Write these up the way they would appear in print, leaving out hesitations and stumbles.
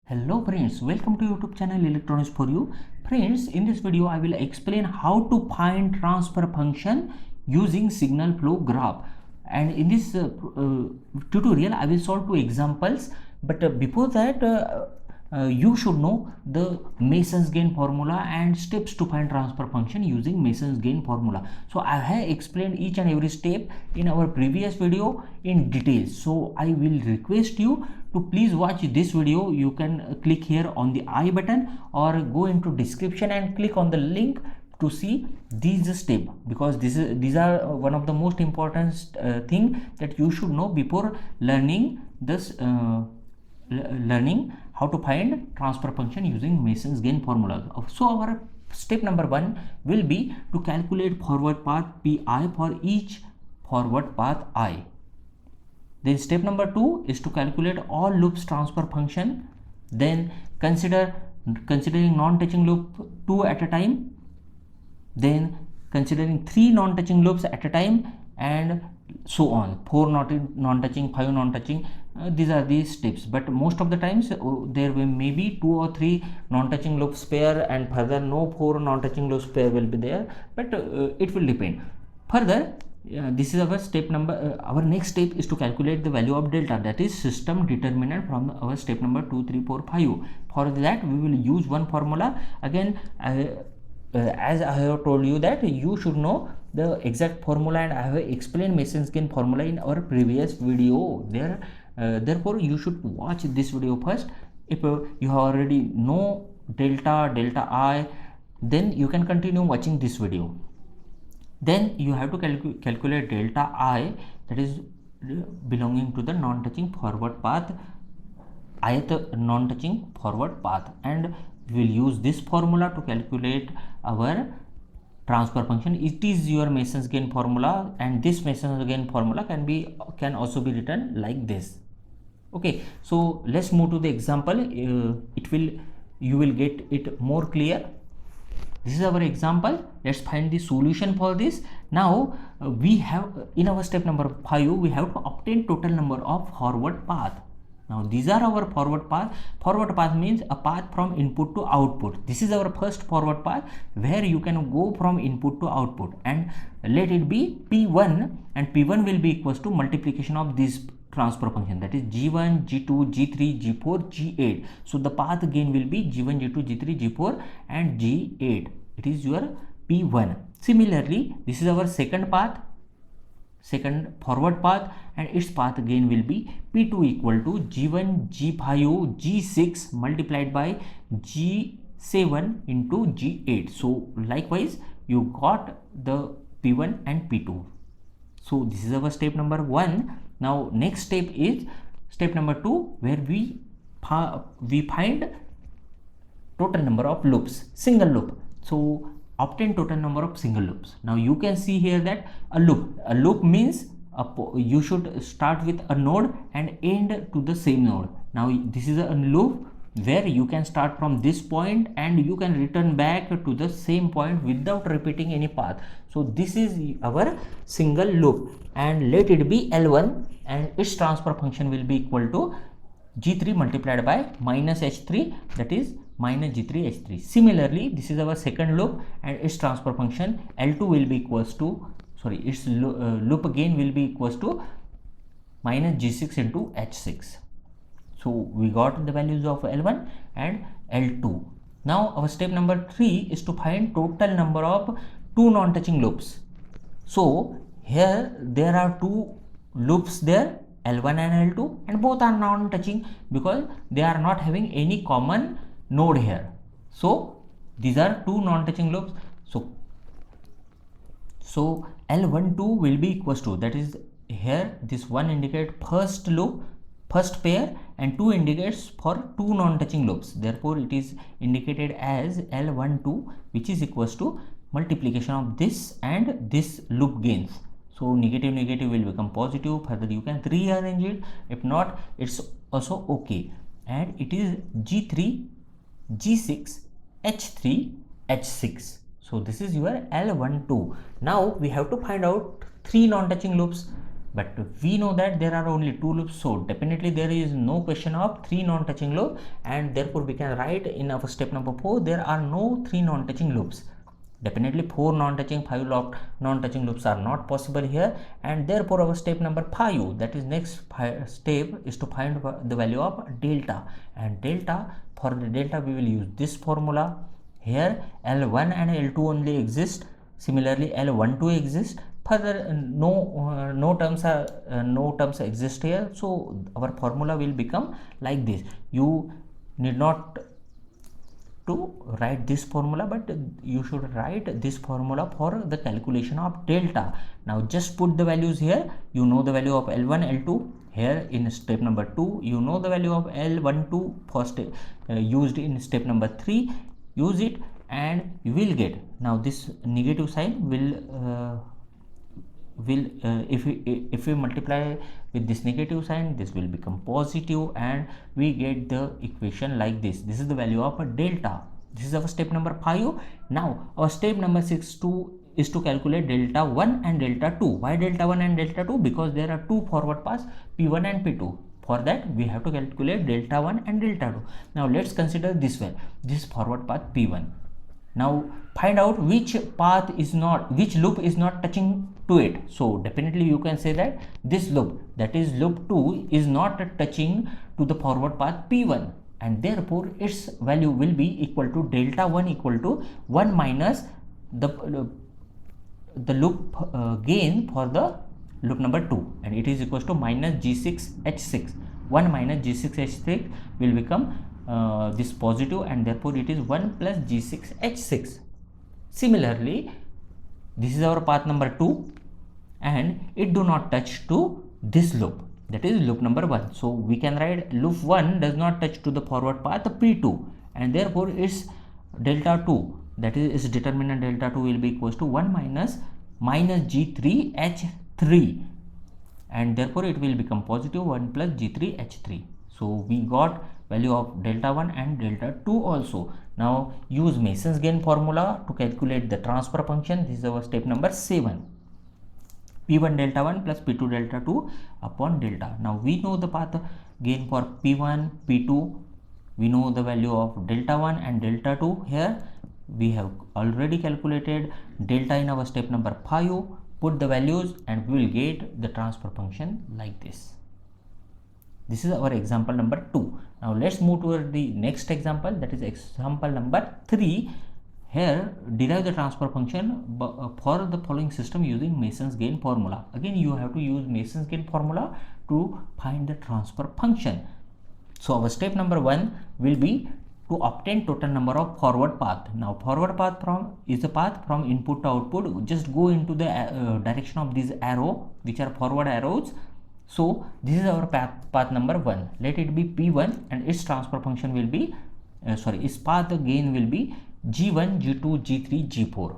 Hello friends, welcome to YouTube channel Electronics for You. Friends, in this video I will explain how to find transfer function using signal flow graph. And in this tutorial I will solve two examples, but before that you should know the Mason's gain formula and steps to find transfer function using Mason's gain formula. So I have explained each and every step in our previous video in details. So I will request you to please watch this video. You can click here on the I button or go into description and click on the link to see these step, because these are one of the most important thing that you should know before learning this learning how to find transfer function using Mason's gain formula. So our step number 1 will be to calculate forward path Pi for each forward path I. Then step number 2 is to calculate all loops transfer function. Then considering non-touching loop 2 at a time. Then considering 3 non-touching loops at a time, and so on. 4 non-touching, 5 non-touching. These are the steps, but most of the times there will maybe 2 or 3 non-touching loops pair, and further no 4 non-touching loops pair will be there, but it will depend. Further, this is our step number. Our next step is to calculate the value of delta, that is system determinant, from our step number 2, 3, 4, 5. For that we will use one formula. Again, as I have told you that you should know the exact formula, and I have explained Mason's gain formula in our previous video. Therefore you should watch this video first. If you already know delta I, then you can continue watching this video. Then you have to calculate delta I, that is belonging to the non-touching forward path, ith non-touching forward path, and we will use this formula to calculate our transfer function. It is your Mason's gain formula, and this Mason's gain formula can also be written like this. Okay, so let's move to the example. You will get it more clear. This is our example. Let's find the solution for this. Now we have, in our step number 5, we have to obtain total number of forward path. Now these are our forward path. Forward path means a path from input to output. This is our first forward path where you can go from input to output, and let it be P1, and P1 will be equals to multiplication of this transfer function, that is G1, G2, G3, G4, G8. So the path gain will be G1, G2, G3, G4 and G8. It is your P1. Similarly, this is our second forward path, and its path gain will be P2 equal to G1, G5, G6 multiplied by G7 into G8. So likewise you got the P1 and P2. So this is our step number 1. Now next step is step number 2, where we find total number of loops, single loop. So obtain total number of single loops. Now you can see here that a loop means you should start with a node and end to the same node. Now this is a loop where you can start from this point and you can return back to the same point without repeating any path. So this is our single loop, and let it be L1, and its transfer function will be equal to G3 multiplied by minus H3, that is minus G3 H3. Similarly, this is our second loop, and its transfer function L2 will be equals to, its loop gain will be equals to minus G6 into H6. So we got the values of L1 and L2. Now our step number 3 is to find total number of 2 non-touching loops. So here there are 2 loops there, L1 and L2, and both are non-touching because they are not having any common node here. So these are 2 non-touching loops. So L12 will be equals to, that is here this one indicates first loop, first pair, and 2 indicates for 2 non-touching loops. Therefore it is indicated as L12, which is equals to multiplication of this and this loop gains. So negative will become positive. Further you can rearrange it, if not it's also okay, and it is G3, G6, H3, H6. So this is your L12. Now we have to find out 3 non-touching loops. but we know that there are only 2 loops, so definitely there is no question of 3 non-touching loop, and therefore we can write in our step number 4 there are no 3 non-touching loops. Definitely 4 non-touching, 5 non-touching loops are not possible here, and therefore our step number 5, that is next step, is to find the value of delta. And delta, for the delta we will use this formula. Here L1 and L2 only exist, similarly L12 exists. Further no terms exist here, so our formula will become like this. You need not to write this formula, but you should write this formula for the calculation of delta. Now just put the values here. You know the value of L1, L2 here in step number 2. You know the value of L12 for used in step number 3. Use it and you will get. Now this negative sign will if we multiply with this negative sign, this will become positive, and we get the equation like this. This is the value of a delta. This is our step number 5. Now our step number 6 is to calculate delta 1 and delta 2. Why delta 1 and delta 2? Because there are 2 forward paths, P1 and P2. For that we have to calculate delta 1 and delta 2. Now let's consider this one, this forward path P1. Now find out which loop is not touching to it. So definitely you can say that this loop, that is loop 2, is not touching to the forward path P1, and therefore its value will be equal to delta 1 equal to 1 minus the loop gain for the loop number 2, and it is equals to minus G6H6. 1 minus G6H6 will become this positive, and therefore it is 1 plus G6H6. Similarly, this is our path number 2, and it do not touch to this loop, that is loop number 1. So we can write loop 1 does not touch to the forward path P2, and therefore its delta 2, that is its determinant delta 2, will be equals to 1 minus G3H3, and therefore it will become positive 1 plus G3H3. So we got value of delta 1 and delta 2 also. Now use Mason's gain formula to calculate the transfer function. This is our step number 7. P1 delta 1 plus P2 delta 2 upon delta. Now we know the path gain for P1, P2. We know the value of delta 1 and delta 2. Here we have already calculated delta in our step number 5. Put the values and we will get the transfer function like this. This is our example number 2. Now let's move toward the next example, that is example number 3. Here derive the transfer function for the following system using Mason's gain formula. Again you have to use Mason's gain formula to find the transfer function. So our step number 1 will be to obtain total number of forward path. Now forward path is the path from input to output. Just go into the direction of this arrow, which are forward arrows. So this is our path number 1. Let it be P1, and its transfer function will be its path gain will be G1, G2, G3, G4.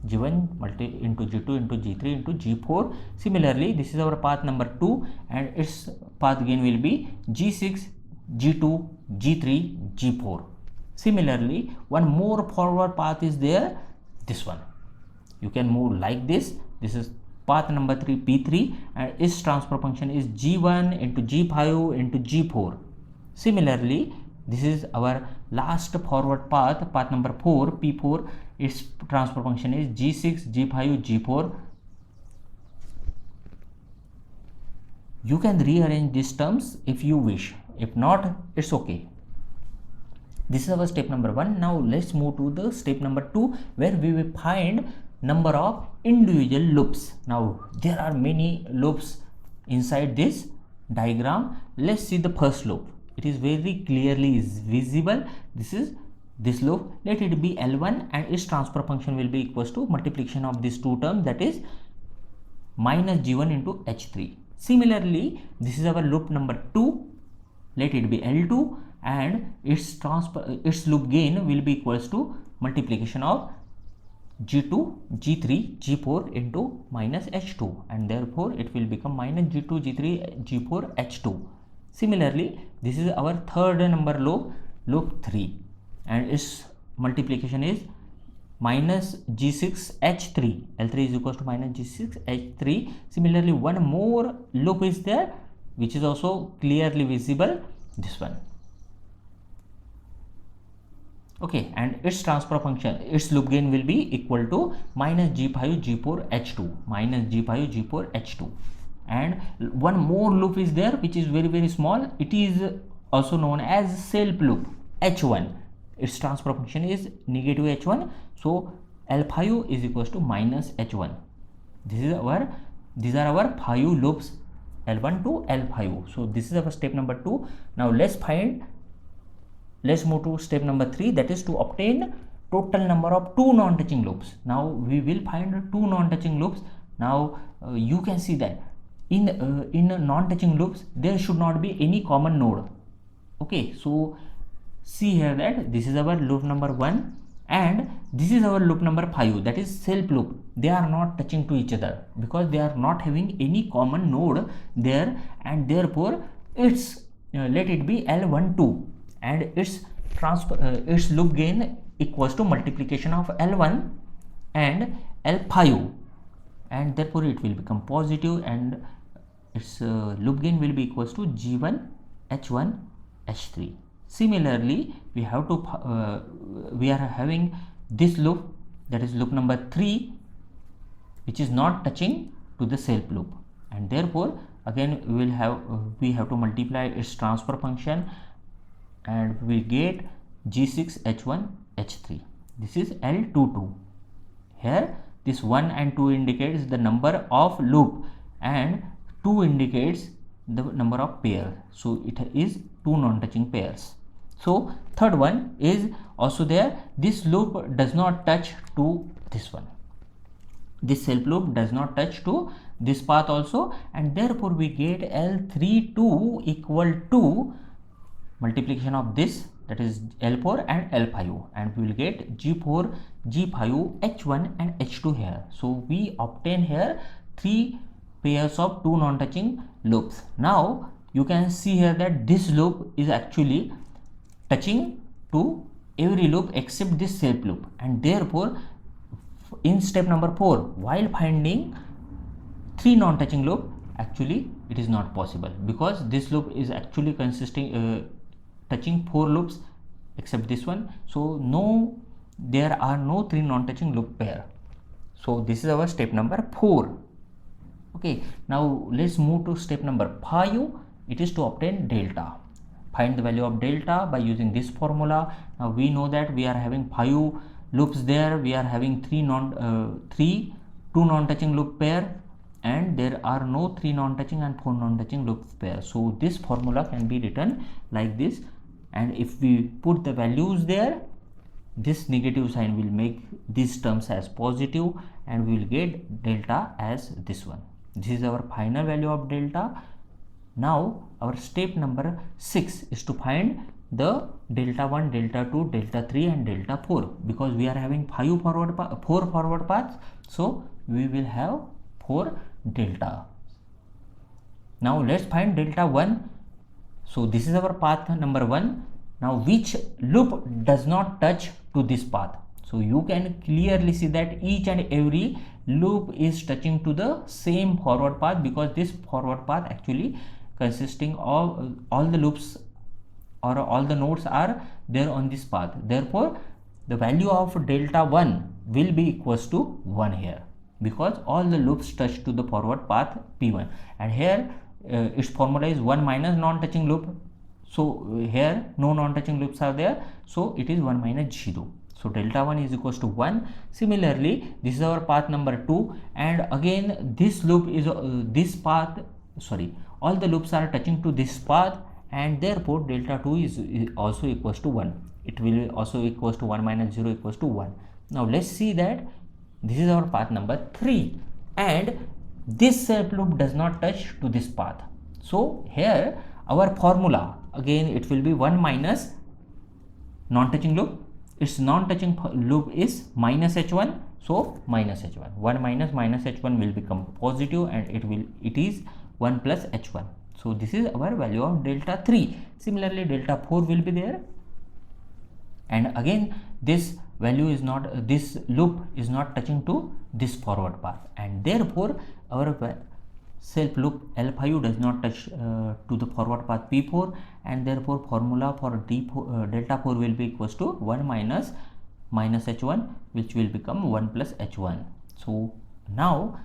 G1 into G2 into G3 into G4. Similarly, this is our path number 2, and its path gain will be G6, G2, G3, G4. Similarly, one more forward path is there, this one. You can move like this. This is path number 3, P3, and its transfer function is G1 into G5 into G4. Similarly, this is our last forward path, path number 4, P4. Its transfer function is G6, G5, G4. You can rearrange these terms if you wish. If not, it's okay. This is our step number 1. Now let's move to the step number 2, where we will find number of individual loops. Now there are many loops inside this diagram. Let's see the first loop. It is very clearly visible. This is this loop. Let it be L1, and its transfer function will be equals to multiplication of these two terms, that is minus G1 into H3. Similarly, this is our loop number 2. Let it be L2, and its loop gain will be equals to multiplication of G2, G3, G4 into minus H2, and therefore it will become minus G2, G3, G4, H2. Similarly, this is our third number loop, loop 3, and its multiplication is minus G6H3. L3 is equals to minus G6H3. Similarly, one more loop is there, which is also clearly visible, this one. Okay, and its transfer function, its loop gain will be equal to minus G5 G4 H2, minus G5 G4 H2. And one more loop is there, which is very small. It is also known as self loop, H1. Its transfer function is negative H1. So L5 is equals to minus H1. These are our 5 loops, L1 to L5. So this is our step number 2. Now let's move to step number 3, that is to obtain total number of 2 non-touching loops. Now we will find 2 non-touching loops. Now you can see that in non-touching loops there should not be any common node. Okay, so see here that this is our loop number 1 and this is our loop number 5, that is self loop. They are not touching to each other because they are not having any common node there, and therefore it's let it be L12, and its loop gain equals to multiplication of L1 and L5, and therefore it will become positive, and its loop gain will be equals to G1 H1 H3. Similarly, we have to we are having this loop, that is loop number 3, which is not touching to the self loop, and therefore again we have to multiply its transfer function, and we get G6 H1 H3. This is L22. Here this 1 and 2 indicates the number of loop and 2 indicates the number of pair. So it is 2 non-touching pairs. So third one is also there. This loop does not touch to this one. This self loop does not touch to this path also, and therefore we get L32 equal to multiplication of this, that is L4 and L5, and we will get G4 G5 H1 and H2 here. So we obtain here 3 pairs of 2 non-touching loops. Now you can see here that this loop is actually touching to every loop except this self loop, and therefore in step number 4, while finding 3 non-touching loop, actually it is not possible because this loop is actually consisting touching 4 loops except this one. So there are no 3 non-touching loop pair. So this is our step number 4. Okay, now let's move to step number 5. It is to obtain delta. Find the value of delta by using this formula. Now we know that we are having 5 loops there. We are having 2 non-touching loop pair, and there are no 3 non-touching and 4 non-touching loop pair. So this formula can be written like this, and if we put the values there, this negative sign will make these terms as positive, and we will get delta as this one. This is our final value of delta. Now our step number 6 is to find the delta 1, delta 2, delta 3 and delta 4, because we are having 4 forward paths, so we will have 4 delta. Now let's find delta 1. So this is our path number 1. Now which loop does not touch to this path? So you can clearly see that each and every loop is touching to the same forward path, because this forward path actually consisting of all the loops or all the nodes are there on this path. Therefore the value of delta 1 will be equals to 1 here, because all the loops touch to the forward path P1, and here its formula is 1 minus non-touching loop. So here no non-touching loops are there, so it is 1 minus 0. So delta 1 is equals to 1. Similarly, this is our path number 2, and again this loop is this path, all the loops are touching to this path, and therefore delta 2 is also equals to 1. It will also equals to 1 minus 0 equals to 1. Now let's see that this is our path number 3, and this self loop does not touch to this path. So here our formula, again it will be 1 minus non-touching loop. Its non-touching loop is minus h1, so minus h1. 1 minus h1 will become positive, and it is 1 plus h1. So this is our value of delta 3. Similarly delta 4 will be there, and again this value is not this loop is not touching to this forward path, and therefore our self loop L5 does not touch to the forward path P4, and therefore formula for delta 4 will be equals to 1 minus h1, which will become 1 plus h1. So now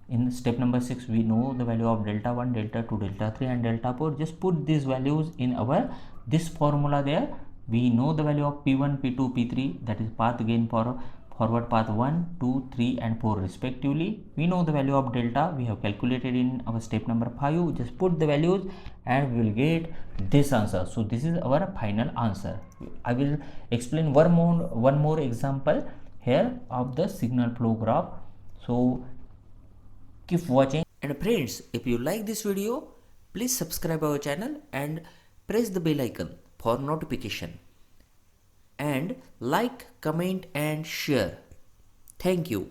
in step number 6 we know the value of delta 1, delta 2, delta 3 and delta 4. Just put these values in our this formula there. We know the value of P1, P2, P3, that is path gain for forward path 1, 2, 3 and 4 respectively. We know the value of delta, we have calculated in our step number 5. Just put the values and we will get this answer. So this is our final answer. I will explain one more example here of the signal flow graph. So keep watching. And friends, if you like this video, please subscribe our channel and press the bell icon for notification, and like, comment and share. Thank you.